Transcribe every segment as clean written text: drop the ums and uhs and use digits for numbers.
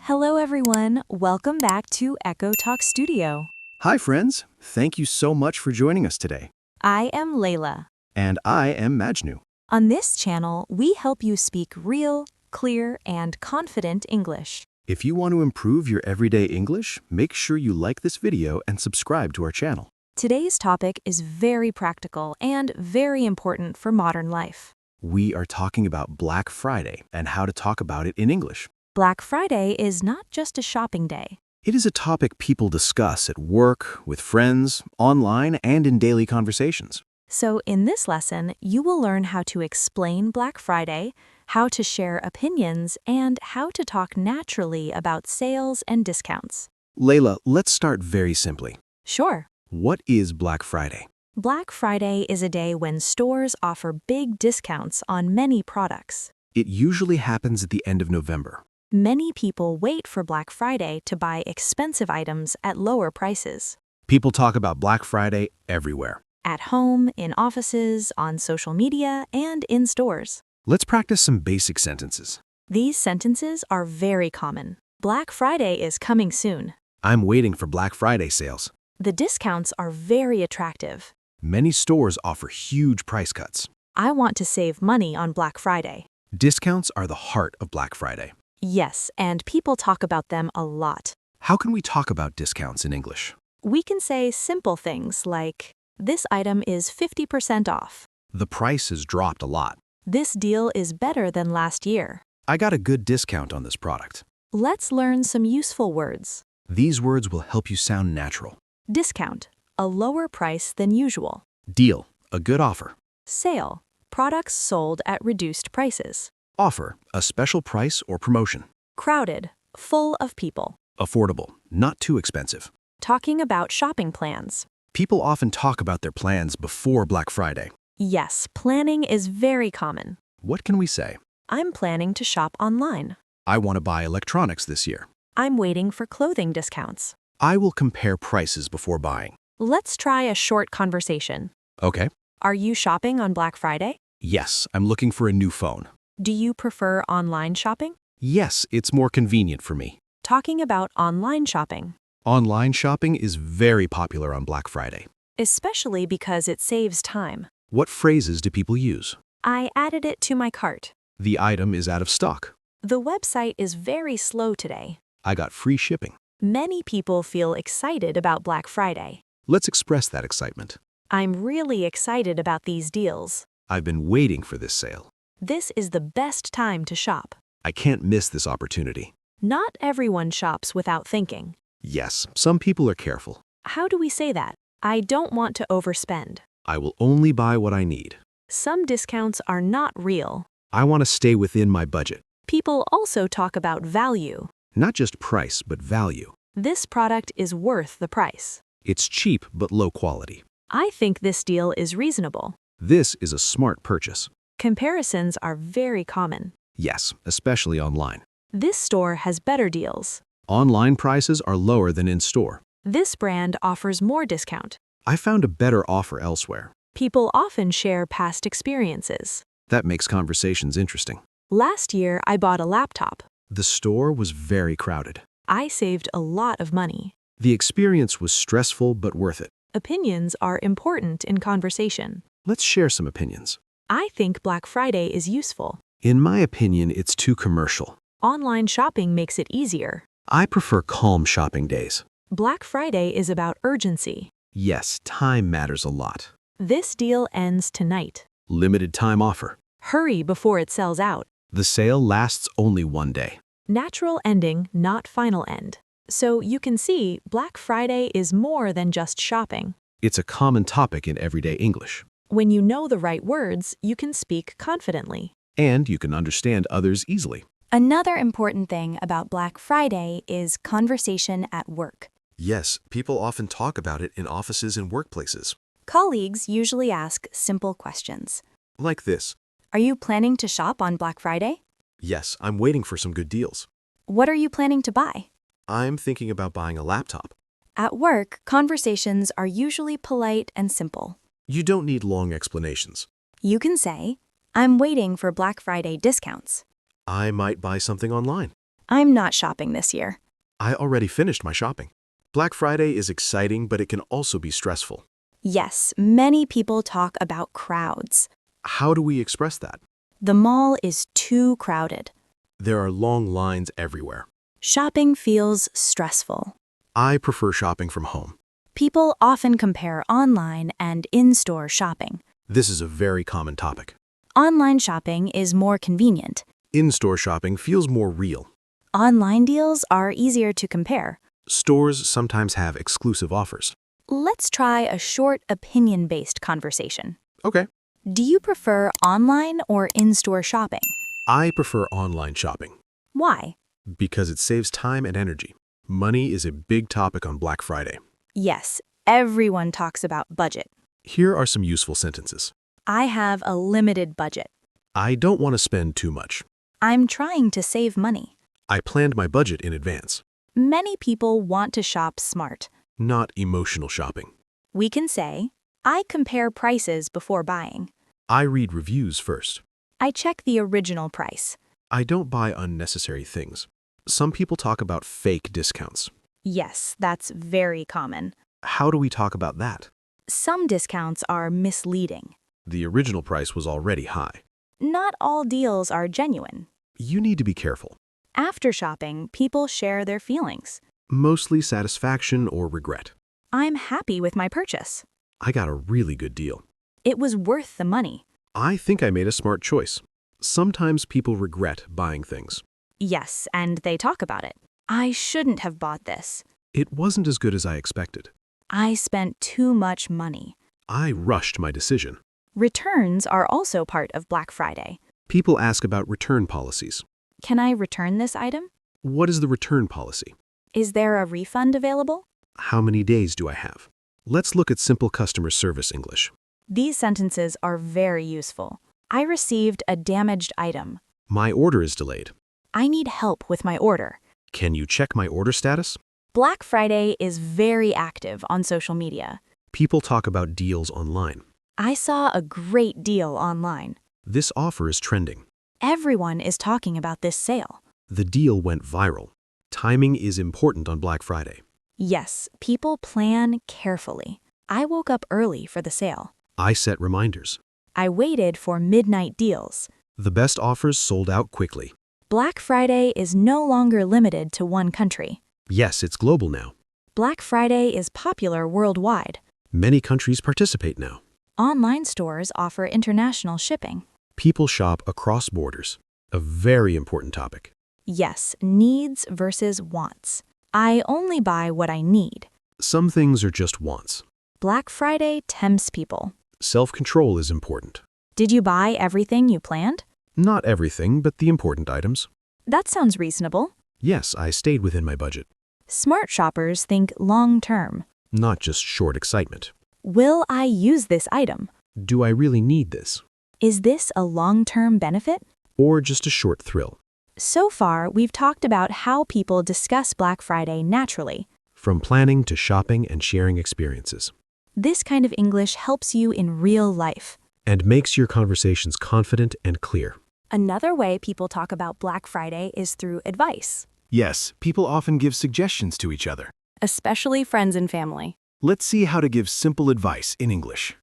Hello everyone, welcome back to Echo Talk Studio. Hi, friends. Thank you so much for joining us today. I am Layla. And I am Majnoo. On this channel, we help you speak real, clear, and confident English. If you want to improve your everyday English, make sure you like this video and subscribe to our channel. Today's topic is very practical and very important for modern life. We are talking about Black Friday and how to talk about it in English. Black Friday is not just a shopping day. It is a topic people discuss at work, with friends, online, and in daily conversations. So in this lesson, you will learn how to explain Black Friday, how to share opinions, and how to talk naturally about sales and discounts. Layla, let's start very simply. Sure. What is Black Friday? Black Friday is a day when stores offer big discounts on many products. It usually happens at the end of November. Many people wait for Black Friday to buy expensive items at lower prices. People talk about Black Friday everywhere. At home, in offices, on social media, and in stores. Let's practice some basic sentences. These sentences are very common. Black Friday is coming soon. I'm waiting for Black Friday sales. The discounts are very attractive. Many stores offer huge price cuts. I want to save money on Black Friday. Discounts are the heart of Black Friday. Yes, and people talk about them a lot. How can we talk about discounts in English? We can say simple things like, this item is 50% off. The price has dropped a lot. This deal is better than last year. I got a good discount on this product. Let's learn some useful words. These words will help you sound natural. Discount, a lower price than usual. Deal, a good offer. Sale, products sold at reduced prices. Offer, a special price or promotion. Crowded, full of people. Affordable, not too expensive. Talking about shopping plans. People often talk about their plans before Black Friday. Yes, planning is very common. What can we say? I'm planning to shop online. I want to buy electronics this year. I'm waiting for clothing discounts. I will compare prices before buying. Let's try a short conversation. Okay. Are you shopping on Black Friday? Yes, I'm looking for a new phone. Do you prefer online shopping? Yes, it's more convenient for me. Talking about online shopping. Online shopping is very popular on Black Friday. Especially because it saves time. What phrases do people use? I added it to my cart. The item is out of stock. The website is very slow today. I got free shipping. Many people feel excited about Black Friday. Let's express that excitement. I'm really excited about these deals. I've been waiting for this sale. This is the best time to shop. I can't miss this opportunity. Not everyone shops without thinking. Yes, some people are careful. How do we say that? I don't want to overspend. I will only buy what I need. Some discounts are not real. I want to stay within my budget. People also talk about value. Not just price, but value. This product is worth the price. It's cheap but low quality. I think this deal is reasonable. This is a smart purchase. Comparisons are very common. Yes, especially online. This store has better deals. Online prices are lower than in store. This brand offers more discount. I found a better offer elsewhere. People often share past experiences. That makes conversations interesting. Last year, I bought a laptop. The store was very crowded. I saved a lot of money. The experience was stressful but worth it. Opinions are important in conversation. Let's share some opinions. I think Black Friday is useful. In my opinion, it's too commercial. Online shopping makes it easier. I prefer calm shopping days. Black Friday is about urgency. Yes, time matters a lot. This deal ends tonight. Limited time offer. Hurry before it sells out. The sale lasts only one day. Natural ending, not final end. So you can see, Black Friday is more than just shopping. It's a common topic in everyday English. When you know the right words, you can speak confidently. And you can understand others easily. Another important thing about Black Friday is conversation at work. Yes, people often talk about it in offices and workplaces. Colleagues usually ask simple questions. Like this. Are you planning to shop on Black Friday? Yes, I'm waiting for some good deals. What are you planning to buy? I'm thinking about buying a laptop. At work, conversations are usually polite and simple. You don't need long explanations. You can say, I'm waiting for Black Friday discounts. I might buy something online. I'm not shopping this year. I already finished my shopping. Black Friday is exciting, but it can also be stressful. Yes, many people talk about crowds. How do we express that? The mall is too crowded. There are long lines everywhere. Shopping feels stressful. I prefer shopping from home. People often compare online and in-store shopping. This is a very common topic. Online shopping is more convenient. In-store shopping feels more real. Online deals are easier to compare. Stores sometimes have exclusive offers. Let's try a short opinion-based conversation. Okay. Do you prefer online or in-store shopping? I prefer online shopping Why? because it saves time and energy. Money is a big topic on Black Friday. Yes, everyone talks about budget. Here are some useful sentences. I have a limited budget. I don't want to spend too much. I'm trying to save money. I planned my budget in advance. Many people want to shop smart. Not emotional shopping. We can say, I compare prices before buying. I read reviews first. I check the original price. I don't buy unnecessary things. Some people talk about fake discounts. Yes, that's very common. How do we talk about that? Some discounts are misleading. The original price was already high. Not all deals are genuine. You need to be careful. After shopping, people share their feelings. Mostly satisfaction or regret. I'm happy with my purchase. I got a really good deal. It was worth the money. I think I made a smart choice. Sometimes people regret buying things. Yes, and they talk about it. I shouldn't have bought this. It wasn't as good as I expected. I spent too much money. I rushed my decision. Returns are also part of Black Friday. People ask about return policies. Can I return this item? What is the return policy? Is there a refund available? How many days do I have? Let's look at simple customer service English. These sentences are very useful. I received a damaged item. My order is delayed. I need help with my order. Can you check my order status? Black Friday is very active on social media. People talk about deals online. I saw a great deal online. This offer is trending. Everyone is talking about this sale. The deal went viral. Timing is important on Black Friday. Yes, people plan carefully. I woke up early for the sale. I set reminders. I waited for midnight deals. The best offers sold out quickly. Black Friday is no longer limited to one country. Yes, it's global now. Black Friday is popular worldwide. Many countries participate now. Online stores offer international shipping. People shop across borders. A very important topic. Yes, needs versus wants. I only buy what I need. Some things are just wants. Black Friday tempts people. Self-control is important. Did you buy everything you planned? Not everything, but the important items. That sounds reasonable. Yes, I stayed within my budget. Smart shoppers think long-term. Not just short excitement. Will I use this item? Do I really need this? Is this a long-term benefit? Or just a short thrill? So far, we've talked about how people discuss Black Friday naturally. From planning to shopping and sharing experiences. This kind of English helps you in real life. And makes your conversations confident and clear. Another way people talk about Black Friday is through advice, Yes, people often give suggestions to each other. especially friends and family. Let's see how to give simple advice in English.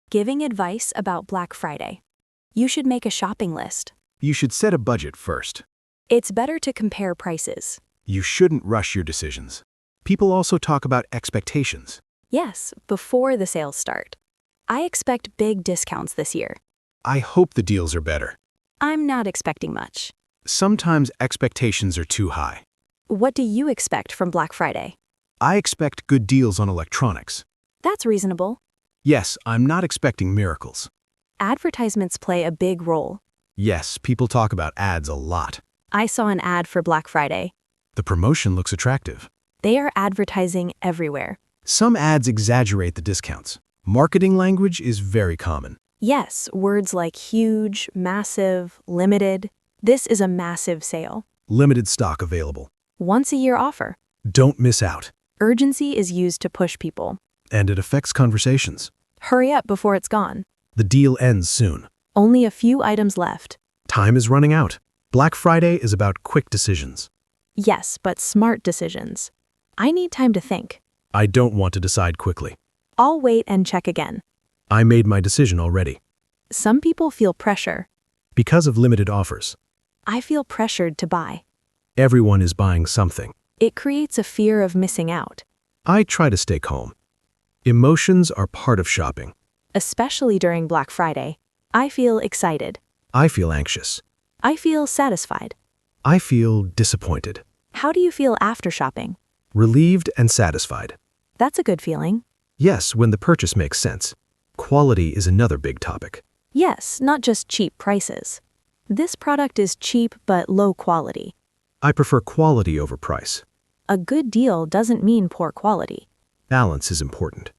Giving advice about Black Friday. You should make a shopping list. You should set a budget first. It's better to compare prices. You shouldn't rush your decisions. People also talk about expectations. Yes, before the sales start. I expect big discounts this year. I hope the deals are better. I'm not expecting much. Sometimes expectations are too high. What do you expect from Black Friday? I expect good deals on electronics. That's reasonable. Yes, I'm not expecting miracles. Advertisements play a big role. Yes, people talk about ads a lot. I saw an ad for Black Friday. The promotion looks attractive. They are advertising everywhere. Some ads exaggerate the discounts. Marketing language is very common. Yes, words like huge, massive, limited. This is a massive sale. Limited stock available. Once-a-year offer. Don't miss out. Urgency is used to push people. And it affects conversations. Hurry up before it's gone. The deal ends soon. Only a few items left. Time is running out. Black Friday is about quick decisions. Yes, but smart decisions. I need time to think. I don't want to decide quickly. I'll wait and check again. I made my decision already. Some people feel pressure. Because of limited offers. I feel pressured to buy. Everyone is buying something. It creates a fear of missing out, I try to stay calm. Emotions are part of shopping. especially during Black Friday. I feel excited. I feel anxious. I feel satisfied. I feel disappointed. How do you feel after shopping? Relieved and satisfied. That's a good feeling. Yes, when the purchase makes sense. Quality is another big topic. Yes, not just cheap prices. This product is cheap but low quality. I prefer quality over price. A good deal doesn't mean poor quality. Balance is important.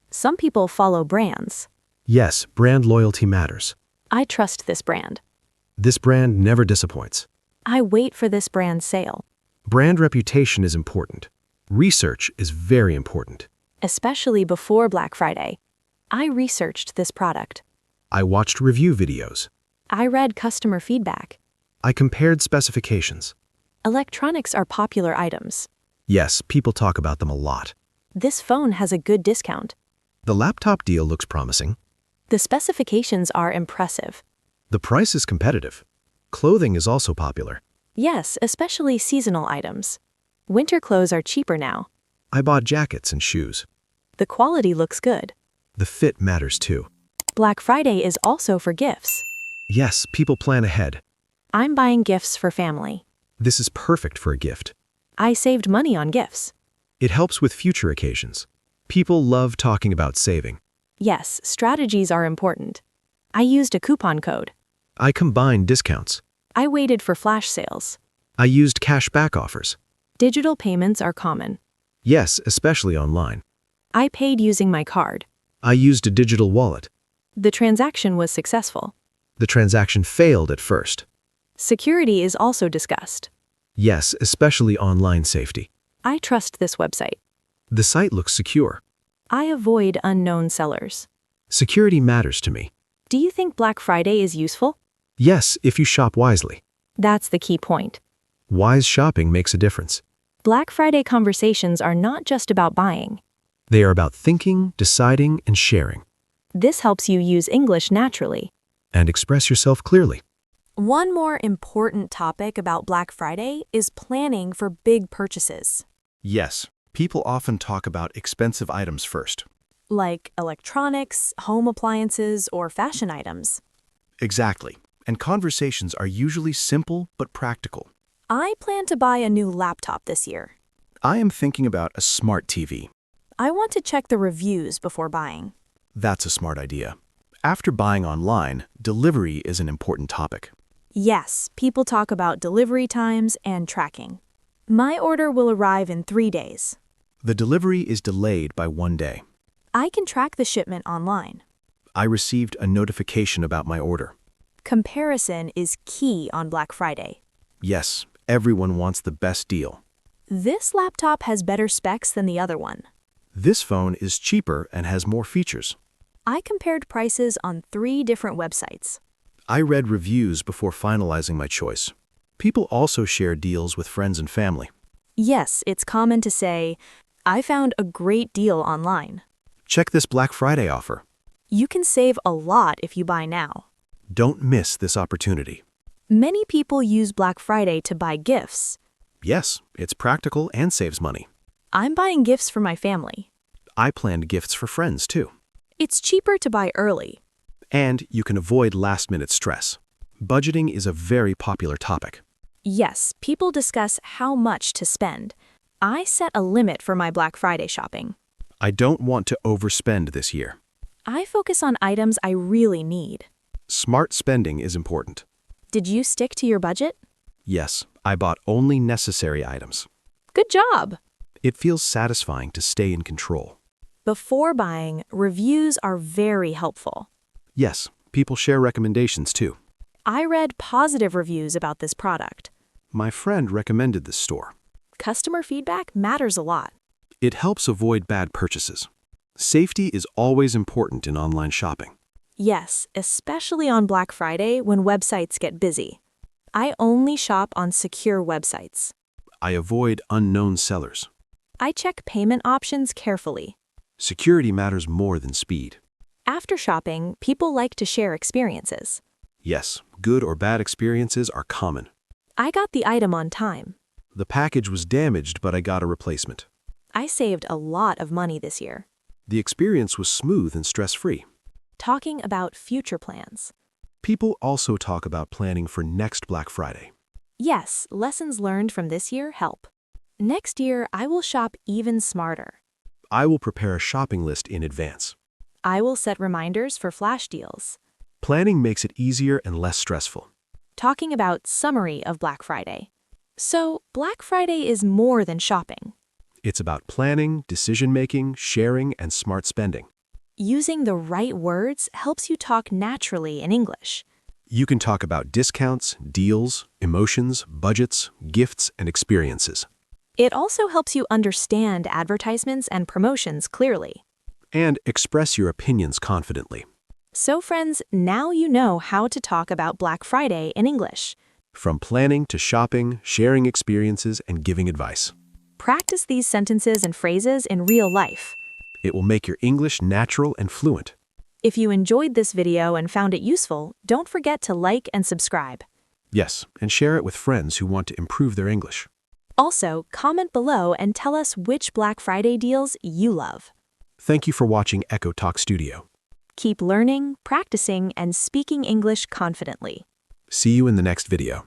Some people follow brands. Yes, brand loyalty matters. I trust this brand. This brand never disappoints. I wait for this brand's sale, Brand reputation is important. Research is very important. especially before Black Friday. I researched this product. I watched review videos. I read customer feedback. I compared specifications. Electronics are popular items. Yes, people talk about them a lot. This phone has a good discount. The laptop deal looks promising. The specifications are impressive. The price is competitive. Clothing is also popular. Yes, especially seasonal items. Winter clothes are cheaper now. I bought jackets and shoes. The quality looks good. The fit matters too. Black Friday is also for gifts. Yes, people plan ahead. I'm buying gifts for family. This is perfect for a gift. I saved money on gifts. It helps with future occasions. People love talking about saving. Yes, strategies are important. I used a coupon code. I combined discounts. I waited for flash sales. I used cash back offers. Digital payments are common. Yes, especially online. I paid using my card. I used a digital wallet. The transaction was successful. The transaction failed at first. Security is also discussed. Yes, especially online safety. I trust this website. The site looks secure. I avoid unknown sellers. Security matters to me. Do you think Black Friday is useful? Yes, if you shop wisely. That's the key point. Wise shopping makes a difference. Black Friday conversations are not just about buying. They are about thinking, deciding, and sharing. This helps you use English naturally. And express yourself clearly. One more important topic about Black Friday is planning for big purchases, Yes, people often talk about expensive items first. like electronics, home appliances, or fashion items. Exactly. And conversations are usually simple but practical. I plan to buy a new laptop this year. I am thinking about a smart TV. I want to check the reviews before buying. That's a smart idea. After buying online, delivery is an important topic. Yes, people talk about delivery times and tracking. My order will arrive in 3 days. The delivery is delayed by 1 day. I can track the shipment online. I received a notification about my order. Comparison is key on Black Friday. Yes, everyone wants the best deal. This laptop has better specs than the other one. This phone is cheaper and has more features. I compared prices on 3 different websites. I read reviews before finalizing my choice. People also share deals with friends and family. Yes, it's common to say, I found a great deal online. Check this Black Friday offer. You can save a lot if you buy now. Don't miss this opportunity. Many people use Black Friday to buy gifts. Yes, it's practical and saves money. I'm buying gifts for my family. I planned gifts for friends too. It's cheaper to buy early. And you can avoid last-minute stress. Budgeting is a very popular topic. Yes, people discuss how much to spend. I set a limit for my Black Friday shopping. I don't want to overspend this year. I focus on items I really need. Smart spending is important. Did you stick to your budget? Yes, I bought only necessary items. Good job! It feels satisfying to stay in control. Before buying, reviews are very helpful. Yes, people share recommendations too. I read positive reviews about this product. My friend recommended this store. Customer feedback matters a lot. It helps avoid bad purchases. Safety is always important in online shopping. Yes, especially on Black Friday when websites get busy. I only shop on secure websites. I avoid unknown sellers. I check payment options carefully. Security matters more than speed. After shopping, people like to share experiences. Yes, good or bad experiences are common. I got the item on time. The package was damaged, but I got a replacement. I saved a lot of money this year. The experience was smooth and stress-free. Talking about future plans. People also talk about planning for next Black Friday. Yes, lessons learned from this year help. Next year, I will shop even smarter. I will prepare a shopping list in advance. I will set reminders for flash deals. Planning makes it easier and less stressful. Talking about summary of Black Friday. So, Black Friday is more than shopping. It's about planning, decision-making, sharing, and smart spending. Using the right words helps you talk naturally in English. You can talk about discounts, deals, emotions, budgets, gifts, and experiences. It also helps you understand advertisements and promotions clearly. And express your opinions confidently. So friends, now you know how to talk about Black Friday in English. From planning to shopping, sharing experiences, and giving advice. Practice these sentences and phrases in real life. It will make your English natural and fluent. If you enjoyed this video and found it useful, don't forget to like and subscribe. Yes, and share it with friends who want to improve their English. Also, comment below and tell us which Black Friday deals you love. Thank you for watching Echo Talk Studio. Keep learning, practicing, and speaking English confidently. See you in the next video.